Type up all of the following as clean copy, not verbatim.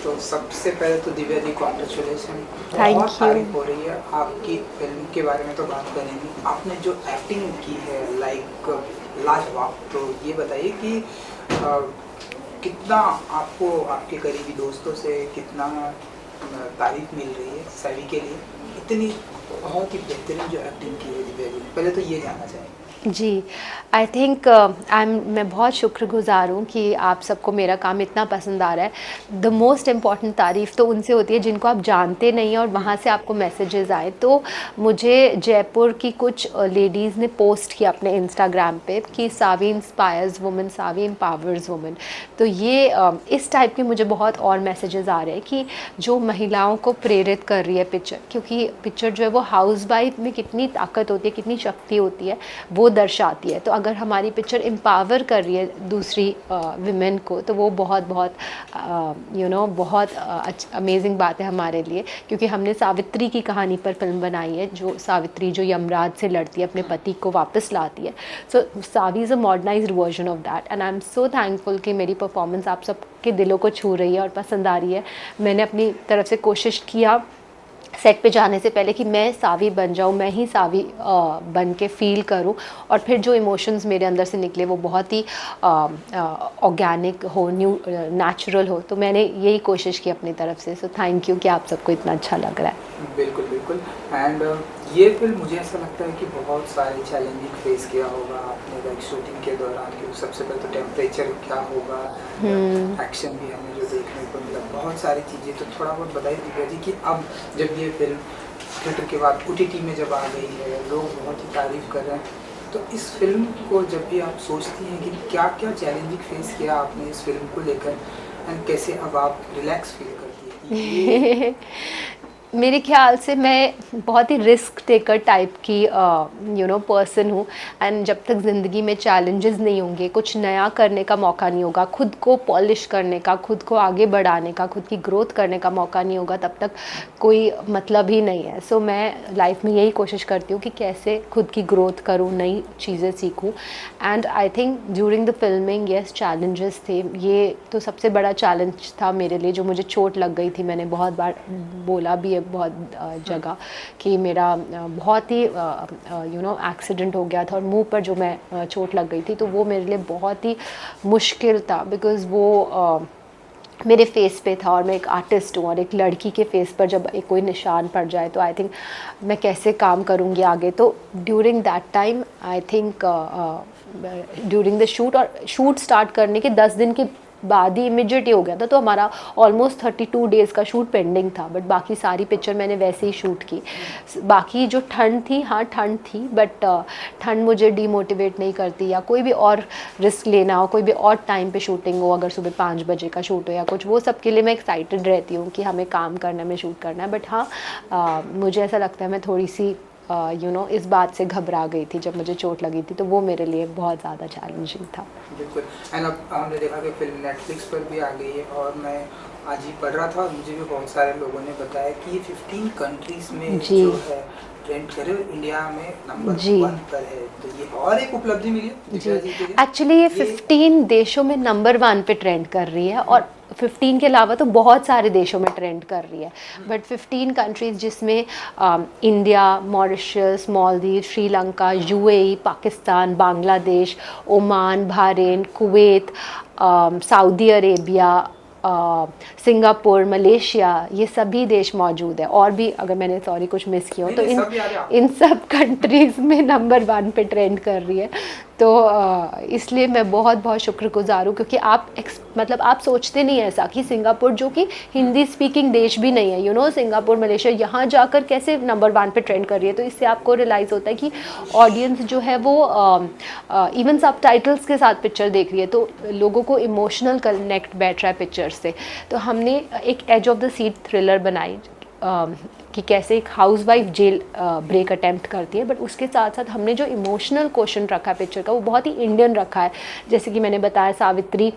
तो सबसे पहले तो दिव्या जी कॉन्ग्रेचुलेसन। थैंक बहुत यू। तारीफ हो रही है आपकी फिल्म के बारे में, तो बात करेंगे। आपने जो एक्टिंग की है लाइक लाजवाब। तो ये बताइए कि कितना आपको आपके करीबी दोस्तों से कितना तारीफ मिल रही है सभी के लिए, इतनी बहुत ही बेहतरीन जो एक्टिंग की है दिव्या जी ने, पहले तो ये जानना चाहेंगे। जी, आई थिंक मैं बहुत शुक्रगुज़ार हूँ कि आप सबको मेरा काम इतना पसंद आ रहा है। द मोस्ट इम्पॉर्टेंट तारीफ़ तो उनसे होती है जिनको आप जानते नहीं हैं और वहाँ से आपको मैसेजेस आए। तो मुझे जयपुर की कुछ लेडीज़ ने पोस्ट किया अपने इंस्टाग्राम पे कि सावी इंस्पायर्स वुमेन, सावी एम्पावर्स वुमेन। तो ये इस टाइप के मुझे बहुत और मैसेजेस आ रहे हैं कि जो महिलाओं को प्रेरित कर रही है पिक्चर, क्योंकि पिक्चर जो है वो हाउसवाइफ में कितनी ताकत होती है, कितनी शक्ति होती है, वो दर्शाती है। तो अगर हमारी पिक्चर एम्पावर कर रही है दूसरी विमेन को, तो वो बहुत बहुत बहुत अमेजिंग बात है हमारे लिए, क्योंकि हमने सावित्री की कहानी पर फिल्म बनाई है, जो सावित्री जो यमराज से लड़ती है, अपने पति को वापस लाती है। So Saavi is a modernised version of that, and I am so thankful कि मेरी परफॉर्मेंस आप सबके दिलों को छू रही है और पसंद आ रही है। मैंने अपनी तरफ से कोशिश किया सेट पे जाने से पहले कि मैं सावी बन जाऊँ, मैं ही सावी बन के फ़ील करूँ, और फिर जो इमोशंस मेरे अंदर से निकले वो बहुत ही ऑर्गेनिक हो, नेचुरल हो। तो मैंने यही कोशिश की अपनी तरफ से। सो थैंक यू कि आप सबको इतना अच्छा लग रहा है। बिल्कुल बिल्कुल। एंड ये फिल्म मुझे ऐसा लगता है कि बहुत सारे चैलेंजिंग फेस किया होगा आपने लाइक शूटिंग के दौरान, कि सबसे पहले तो टेम्परेचर क्या होगा, एक्शन भी हमें जो देखने को मिला, बहुत सारी चीज़ें। तो थोड़ा बहुत बताइए दिव्या जी कि अब जब ये फिल्म थिएटर के बाद OTT में जब आ गई है, लोग बहुत ही तारीफ़ कर रहे हैं, तो इस फिल्म को जब भी आप सोचती हैं कि क्या क्या चैलेंजिंग फेस किया आपने इस फिल्म को लेकर, एंड कैसे अब आप रिलैक्स फील करती है कि ये मेरे ख्याल से मैं बहुत ही रिस्क टेकर टाइप की पर्सन हूँ, एंड जब तक ज़िंदगी में चैलेंजेस नहीं होंगे, कुछ नया करने का मौका नहीं होगा, खुद को पॉलिश करने का, खुद को आगे बढ़ाने का, खुद की ग्रोथ करने का मौका नहीं होगा, तब तक कोई मतलब ही नहीं है। सो मैं लाइफ में यही कोशिश करती हूँ कि कैसे खुद की ग्रोथ करूँ, नई चीज़ें सीखूँ। And I think during the filming yes challenges थे। ये तो सबसे बड़ा चैलेंज था मेरे लिए, जो मुझे चोट लग गई थी। मैंने बहुत बार बोला भी है बहुत जगह कि मेरा बहुत ही एक्सीडेंट हो गया था और मुंह पर जो मैं चोट लग गई थी, तो वो मेरे लिए बहुत ही मुश्किल था, बिकॉज़ वो मेरे फेस पे था और मैं एक आर्टिस्ट हूँ, और एक लड़की के फेस पर जब एक कोई निशान पड़ जाए तो आई थिंक मैं कैसे काम करूँगी आगे। तो during that time I think during the shoot, और शूट स्टार्ट करने के 10 दिन के बाद ही इमिजिएट ही हो गया था, तो हमारा ऑलमोस्ट 32 डेज़ का शूट पेंडिंग था, बट बाकी सारी पिक्चर मैंने वैसे ही शूट की। बाकी जो ठंड थी, हाँ ठंड थी, बट ठंड मुझे डीमोटिवेट नहीं करती, या कोई भी और रिस्क लेना हो, कोई भी और टाइम पे शूटिंग हो, अगर सुबह 5 बजे का शूट हो या कुछ, वो सब के लिए मैं एक्साइटेड रहती हूँ कि हमें काम करना है, हमें शूट करना है। बट हाँ, मुझे ऐसा लगता है मैं थोड़ी सी इस बात से घबरा गई थी जब मुझे चोट लगी थी, तो वो मेरे लिए बहुत ज़्यादा चैलेंजिंग था। बिल्कुल। एंड अब हमने देखा कि फिल्म नेटफ्लिक्स पर भी आ गई है, और मैं आज ही पढ़ रहा था और मुझे भी बहुत सारे लोगों ने बताया कि ये 15 कंट्रीज़ में जी जो है ट्रेंड करे, इंडिया में नंबर जी 1 पर है। तो ये और एक उपलब्धि मिली है जी, दिव्या जी के लिए। एक्चुअली ये 15 देशों में नंबर 1 पे ट्रेंड कर रही है, और 15 के अलावा तो बहुत सारे देशों में ट्रेंड कर रही है, बट 15 कंट्रीज़ जिसमें India, Mauritius, Maldives, Sri Lanka, UAE, Pakistan, Bangladesh, Oman, Bahrain, Kuwait, Saudi Arabia, Singapore, Malaysia, ये सभी देश मौजूद है। और भी अगर मैंने सॉरी कुछ मिस किया हो नहीं तो नहीं, सब याद है आपको। इन सब कंट्रीज़ में नंबर 1 पे ट्रेंड कर रही है। तो इसलिए मैं बहुत बहुत शुक्रगुज़ार हूँ, क्योंकि आप मतलब आप सोचते नहीं ऐसा कि सिंगापुर, जो कि हिंदी स्पीकिंग देश भी नहीं है, सिंगापुर, मलेशिया, यहाँ जाकर कैसे नंबर 1 पे ट्रेंड कर रही है। तो इससे आपको रियलाइज़ होता है कि ऑडियंस जो है वो इवन सबटाइटल्स के साथ पिक्चर देख रही है, तो लोगों को इमोशनल कनेक्ट बैठ रहा है पिक्चर से। तो हमने एक edge of the seat thriller बनाई, कि कैसे एक हाउसवाइफ जेल ब्रेक अटेम्प्ट करती है, बट उसके साथ साथ हमने जो इमोशनल क्वेश्चन रखा है पिक्चर का, वो बहुत ही इंडियन रखा है। जैसे कि मैंने बताया सावित्री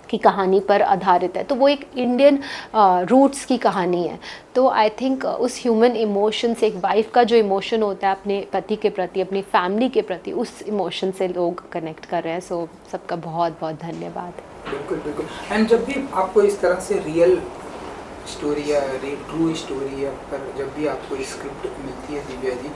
की कहानी पर आधारित है, तो वो एक इंडियन रूट्स की कहानी है। तो आई थिंक उस ह्यूमन इमोशन से, एक वाइफ का जो इमोशन होता है अपने पति के प्रति, अपनी फैमिली के प्रति, उस इमोशन से लोग कनेक्ट कर रहे हैं। सो सबका बहुत बहुत धन्यवाद। बिल्कुल बिल्कुल। एंड जब भी आपको इस तरह से रियल स्टोरी या ट्रू स्टोरी या पर जब भी आपको स्क्रिप्ट मिलती है दिव्या जी,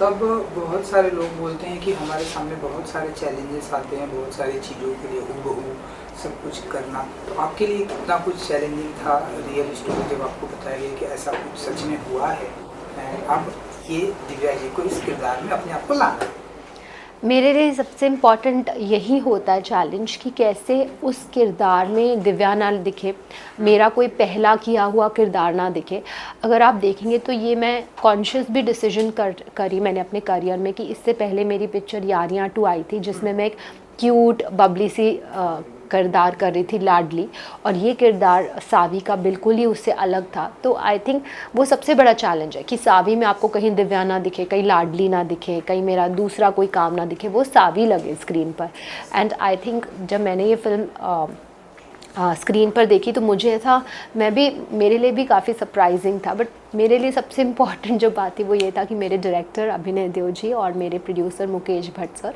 तब बहुत सारे लोग बोलते हैं कि हमारे सामने बहुत सारे चैलेंजेस आते हैं, बहुत सारी चीज़ों के लिए हूबहू सब कुछ करना। तो आपके लिए कितना कुछ चैलेंजिंग था रियल स्टोरी जब आपको बताया गया कि ऐसा कुछ सच में हुआ है, अब ये दिव्या जी को इस किरदार में अपने आप को लाना है? मेरे लिए सबसे इम्पॉर्टेंट यही होता है चैलेंज कि कैसे उस किरदार में दिव्या ना दिखे, मेरा कोई पहला किया हुआ किरदार ना दिखे। अगर आप देखेंगे तो ये मैं कॉन्शियस भी डिसीजन करी मैंने अपने करियर में कि इससे पहले मेरी पिक्चर यारियाँ 2 आई थी, जिसमें मैं एक क्यूट बबली सी किरदार कर रही थी, लाडली, और ये किरदार सावी का बिल्कुल ही उससे अलग था। तो आई थिंक वो सबसे बड़ा चैलेंज है कि सावी में आपको कहीं दिव्या ना दिखे, कहीं लाडली ना दिखे, कहीं मेरा दूसरा कोई काम ना दिखे, वो सावी लगे स्क्रीन पर। एंड आई थिंक जब मैंने ये फिल्म स्क्रीन पर देखी तो मुझे ऐसा, मैं भी, मेरे लिए भी काफ़ी सरप्राइजिंग था। बट मेरे लिए सबसे इम्पॉर्टेंट जो बात थी वो ये था कि मेरे डायरेक्टर अभिनय देव जी और मेरे प्रोड्यूसर मुकेश भट्ट सर,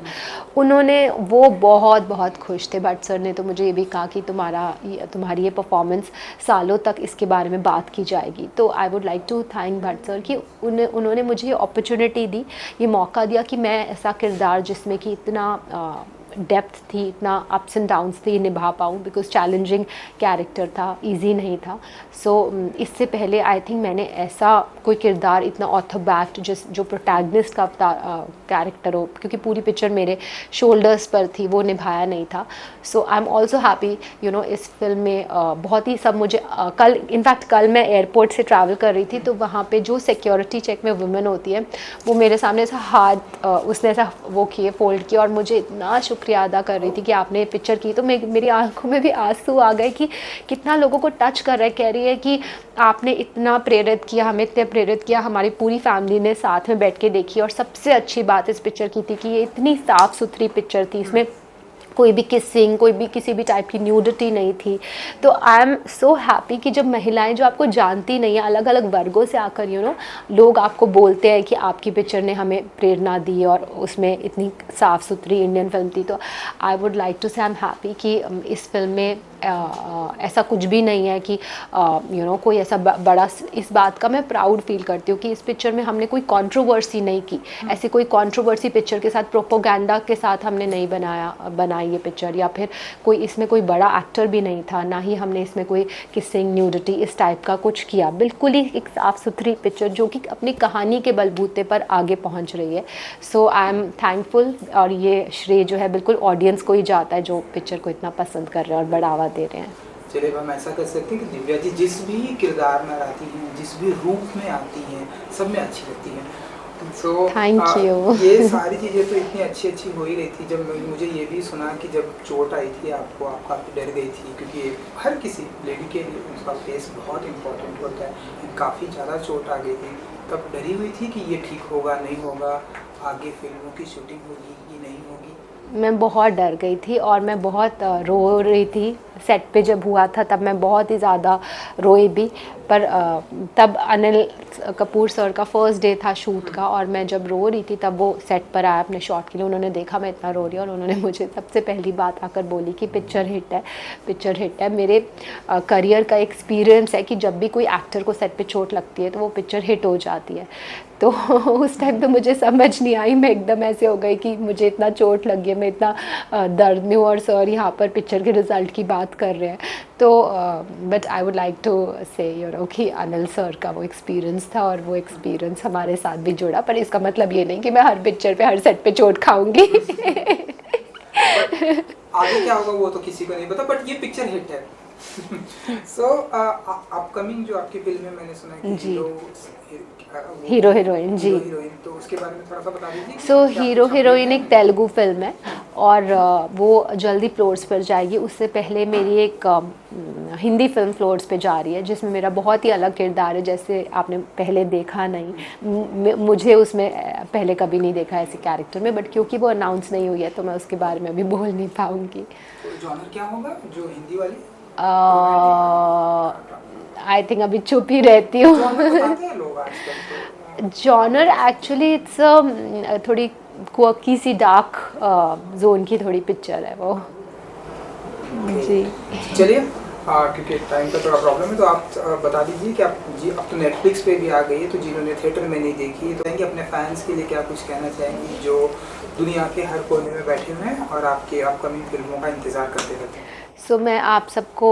उन्होंने, वो बहुत बहुत खुश थे। भट्ट सर ने तो मुझे ये भी कहा कि तुम्हारी ये परफॉर्मेंस सालों तक इसके बारे में बात की जाएगी। तो I would like to thank Bhatt sir कि उन्होंने मुझे ये अपॉर्चुनिटी दी, ये मौका दिया कि मैं ऐसा किरदार जिसमें कि इतना डेप्थ थी, इतना अप्स एंड डाउन्स थी, निभा पाऊँ, बिकॉज चैलेंजिंग कैरेक्टर था, इजी नहीं था। सो इससे पहले आई थिंक मैंने ऐसा कोई किरदार इतना ऑर्थोबैक्ट जो प्रोटैगनिस्ट का कैरेक्टर हो, क्योंकि पूरी पिक्चर मेरे शोल्डर्स पर थी, वो निभाया नहीं था। सो आई एम ऑल्सो हैप्पी इस फिल्म में बहुत ही सब मुझे कल, इनफैक्ट कल मैं एयरपोर्ट से ट्रैवल कर रही थी तो वहाँ पे जो सिक्योरिटी चेक में वुमेन होती है वो मेरे सामने ऐसा हाथ उसने ऐसा वो किए, फोल्ड किया, और मुझे इतना शुक्रिया अदा कर रही थी कि आपने पिक्चर की। तो मेरी आंखों में भी आंसू आ गए कि कितना लोगों को टच कर रहा है। कह रही है कि आपने इतना प्रेरित किया, हमें इतने प्रेरित किया, हमारी पूरी फैमिली ने साथ में बैठ के देखी। और सबसे अच्छी बात इस पिक्चर की थी कि ये इतनी साफ़ सुथरी पिक्चर थी, इसमें कोई भी किसिंग, कोई भी किसी भी टाइप की न्यूडिटी नहीं थी। तो आई एम सो हैप्पी कि जब महिलाएं जो आपको जानती नहीं है, अलग अलग वर्गों से आकर लोग आपको बोलते हैं कि आपकी पिक्चर ने हमें प्रेरणा दी और उसमें इतनी साफ़ सुथरी इंडियन फिल्म थी। तो आई वुड लाइक टू से आई एम हैप्पी कि इस फिल्म में ऐसा कुछ भी नहीं है कि कोई ऐसा बड़ा, इस बात का मैं प्राउड फील करती हूँ कि इस पिक्चर में हमने कोई कंट्रोवर्सी नहीं की। ऐसी कोई कंट्रोवर्सी पिक्चर के साथ, प्रोपोगेंडा के साथ हमने नहीं बनाई ये पिक्चर, या फिर कोई इसमें कोई बड़ा एक्टर भी नहीं था, ना ही हमने इसमें कोई किसिंग, न्यूडिटी इस टाइप का कुछ किया। बिल्कुल ही एक साफ़ सुथरी पिक्चर जो कि अपनी कहानी के बलबूते पर आगे पहुँच रही है। सो आई एम थैंकफुल, और ये श्रेय जो है बिल्कुल ऑडियंस को ही जाता है जो पिक्चर को इतना पसंद कर रहे हैं और बढ़ावा दे रहे हैं। चलिए हम ऐसा कर सकते हैं कि दिव्या जी जिस भी किरदार में आती हैं, जिस भी रूप में आती हैं, सब में अच्छी लगती हैं। So thank you. ये सारी चीज़ें तो इतनी अच्छी हो ही रही थी। जब मुझे ये भी सुना कि जब चोट आई थी आपको, आप काफ़ी डर गई थी, क्योंकि हर किसी लेडी के लिए उसका फेस बहुत इंपॉर्टेंट होता है। काफ़ी ज़्यादा चोट आ गई थी, तब डरी हुई थी कि ये ठीक होगा नहीं होगा, आगे फिल्मों की शूटिंग होगी कि नहीं होगी? मैं बहुत डर गई थी और मैं बहुत रो रही थी। सेट पे जब हुआ था तब मैं बहुत ही ज़्यादा रोई भी। पर तब अनिल कपूर सर का फर्स्ट डे था शूट का, और मैं जब रो रही थी तब वो सेट पर आया अपने शॉट के लिए। उन्होंने देखा मैं इतना रो रही हूँ और उन्होंने मुझे सबसे पहली बात आकर बोली कि पिक्चर हिट है, पिक्चर हिट है। मेरे करियर का एक्सपीरियंस है कि जब भी कोई एक्टर को सेट पे चोट लगती है तो वो पिक्चर हिट हो जाती है। तो उस टाइम तो मुझे समझ नहीं आई, मैं एकदम ऐसे हो गई कि मुझे इतना चोट लगी है, मैं इतना दर्द में हूँ और सर यहाँ पर पिक्चर के रिज़ल्ट की बात कर रहे हैं। तो but I would like to say कि अनिल सर का वो एक्सपीरियंस था और वो एक्सपीरियंस हमारे साथ भी जुड़ा। पर इसका मतलब ये नहीं कि मैं हर पिक्चर पे, हर सेट पे चोट खाऊंगी। आगे क्या होगा वो तो किसी को नहीं पता, बट ये पिक्चर हिट है। सो अपकमिंग जो आपकी फिल्म है, मैंने सुना है कि हीरो हीरोइन जी, तो उसके बारे में थोड़ा सा बता दीजिए। सो हीरो हीरोइन एक तेलुगु फिल्म है और वो जल्दी फ्लोर्स पर जाएगी। उससे पहले मेरी एक हिंदी फिल्म फ्लोर्स पे जा रही है जिसमें मेरा बहुत ही अलग किरदार है, जैसे आपने पहले देखा नहीं, मुझे उसमें पहले कभी नहीं देखा ऐसे कैरेक्टर में। बट क्योंकि वो अनाउंस नहीं हुई है तो मैं उसके बारे में अभी बोल नहीं पाऊँगी। तो जॉनर क्या होगा जो हिंदी वाली? आई थिंक अभी चुप ही रहती हूँ। जॉनर एक्चुअली इट्स थोड़ी क्वर्की सी डार्क जोन की थोड़ी पिक्चर है वो। जी चलिए हाँ, क्योंकि टाइम का थोड़ा प्रॉब्लम है, तो आप बता दीजिए कि आप जी अब तो नेटफ्लिक्स पे भी आ गई है, तो जिन्होंने थिएटर में नहीं देखी तो कहेंगे अपने फैंस के लिए क्या कुछ कहना चाहेंगी जो दुनिया के हर कोने में बैठे हुए हैं और आपकी अपकमिंग फिल्मों का इंतज़ार करते रहते हैं। सो मैं आप सबको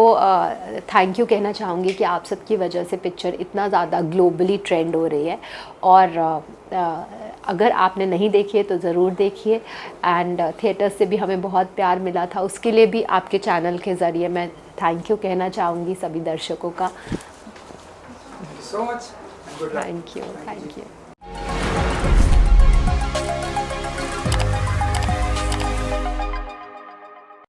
थैंक यू कहना चाहूँगी कि आप सबकी वजह से पिक्चर इतना ज़्यादा ग्लोबली ट्रेंड हो रही है। और अगर आपने नहीं देखी है तो ज़रूर देखिए। एंड थिएटर से भी हमें बहुत प्यार मिला था, उसके लिए भी आपके चैनल के ज़रिए मैं थैंक यू कहना चाहूँगी सभी दर्शकों का। Thank you so much and good luck. Thank you.